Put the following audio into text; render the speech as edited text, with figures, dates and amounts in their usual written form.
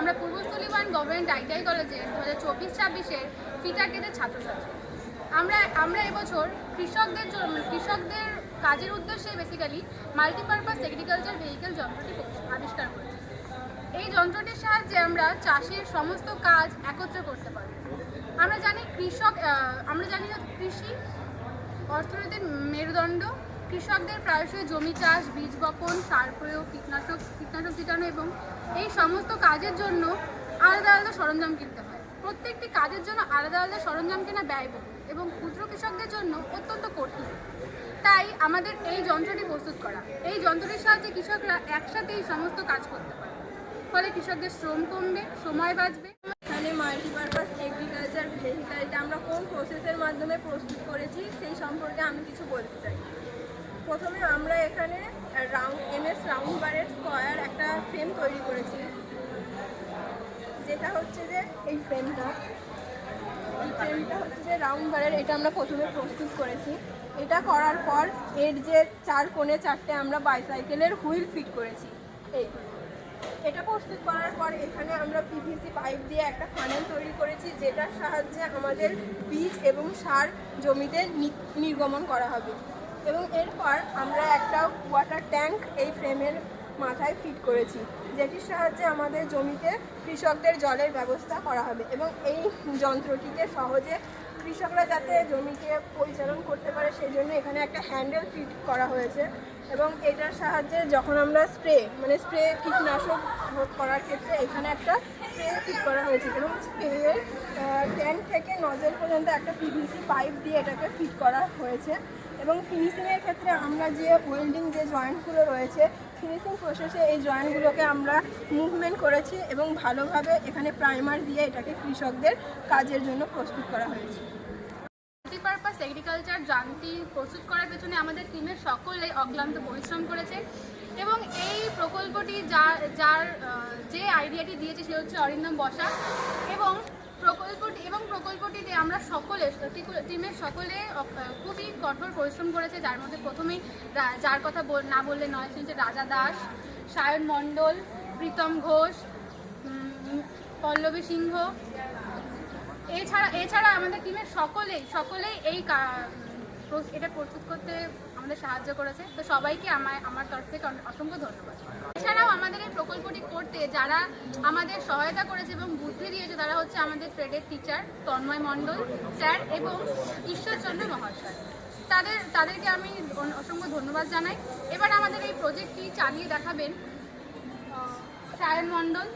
আমরা Purbasthali 1 government ITI কলেজে 2024-26-এর ফিটারকেদের ছাত্রছাত্রী। আমরা এবছর কৃষকদের কাজের উদ্দেশ্যে বেসিক্যালি মাল্টিপারপাস এগ্রিকালচার ভেহিকেল যন্ত্রটি আবিষ্কার করেছি। এই যন্ত্রটির সাহায্যে আমরা চাষের সমস্ত কাজ একত্রে করতে পারি। আমরা জানি কৃষি অর্থনীতির মেরুদণ্ড। কৃষকদের প্রায়শই জমি চাষ, বীজ বপন, সার প্রয়োগ, কীটনাশক ছিটানো এবং এই সমস্ত কাজের জন্য আলাদা আলাদা সরঞ্জাম কিনতে হয়। প্রত্যেকটি কাজের জন্য আলাদা আলাদা সরঞ্জাম কেনা ব্যয়বহুল এবং ক্ষুদ্র কৃষকদের জন্য অত্যন্ত কঠিন। তাই আমাদের এই যন্ত্রটি প্রস্তুত করা। এই যন্ত্রটির সাহায্যে কৃষকরা একসাথে এই সমস্ত কাজ করতে পারে, ফলে কৃষকদের শ্রম কমবে, সময় বাঁচবে। এখানে মাল্টিপারপাস এগ্রিকালচার ভেহিকেলটা আমরা কোন প্রসেসের মাধ্যমে প্রস্তুত করেছি সেই সম্পর্কে আমি কিছু বলতে চাই। প্রথমে আমরা এখানে MS রাউন্ড বারের স্কোয়ার একটা ফ্রেম তৈরি করেছি, যেটা হচ্ছে যে এই ফ্রেমটা হচ্ছে যে রাউন্ড বারের। এটা আমরা প্রথমে প্রস্তুত করেছি। এটা করার পর এর যে 4 কোণে 4টে আমরা বাইসাইকেলের হুইল ফিট করেছি। এটা প্রস্তুত করার পর এখানে আমরা PVC পাইপ দিয়ে একটা ফানেল তৈরি করেছি, যেটার সাহায্যে আমাদের বীজ এবং সার জমিতে নির্গমন করা হবে। এবং এরপর আমরা একটা ওয়াটার ট্যাঙ্ক এই ফ্রেমের মাথায় ফিট করেছি, যেটির সাহায্যে আমাদের জমিতে কৃষকদের জলের ব্যবস্থা করা হবে। এবং এই যন্ত্রটিকে সহজে কৃষকরা যাতে জমিকে পরিচালন করতে পারে সেই জন্য এখানে একটা হ্যান্ডেল ফিট করা হয়েছে। এবং এটার সাহায্যে যখন আমরা স্প্রে কীটনাশক করার ক্ষেত্রে এখানে একটা স্প্রে ফিট করা হয়েছে। এবং স্প্রেয়ের ট্যাঙ্ক থেকে নজল পর্যন্ত একটা PVC পাইপ দিয়ে এটাকে ফিট করা হয়েছে। এবং ফিনিশিংয়ের ক্ষেত্রে আমরা যে ওয়েল্ডিং যে জয়েন্টগুলো রয়েছে, ফিনিশিং প্রসেসে এই জয়েন্টগুলোকে আমরা মুভমেন্ট করেছি এবং ভালোভাবে এখানে প্রাইমার দিয়ে এটাকে কৃষকদের কাজের জন্য প্রস্তুত করা হয়েছে। মাল্টিপারপাস এগ্রিকালচার যান্ত্রিক প্রস্তুত করার পেছনে আমাদের টিমের সকলে অক্লান্ত পরিশ্রম করেছে। এবং এই প্রকল্পটি যে আইডিয়াটি দিয়েছে সে হচ্ছে অরিন্দম বসাক। এবং প্রকল্পটিতে আমরা টিমের সকলে খুবই কঠোর পরিশ্রম করেছে, যার মধ্যে প্রথমেই যার কথা না বললে নয়, সে হচ্ছে রাজা দাস, সায়ন মণ্ডল, প্রীতম ঘোষ, পল্লবী সিংহ। এছাড়া আমাদের টিমের সকলেই এটা প্রস্তুত করতে আমাদের সাহায্য করেছে। তো সবাইকে আমার তরফ থেকে অসংখ্য ধন্যবাদ। এছাড়াও আমাদের এই প্রকল্পটি করতে যারা আমাদের সহায়তা করেছে এবং বুদ্ধি দিয়েছে তারা হচ্ছে আমাদের ট্রেডের টিচার তন্ময় মণ্ডল স্যার এবং ঈশ্বরচন্দ্র মহাশয়। তাদেরকে আমি অসংখ্য ধন্যবাদ জানাই। এবার আমাদের এই প্রজেক্টটি চালিয়ে দেখাবেন সায়ন মণ্ডল।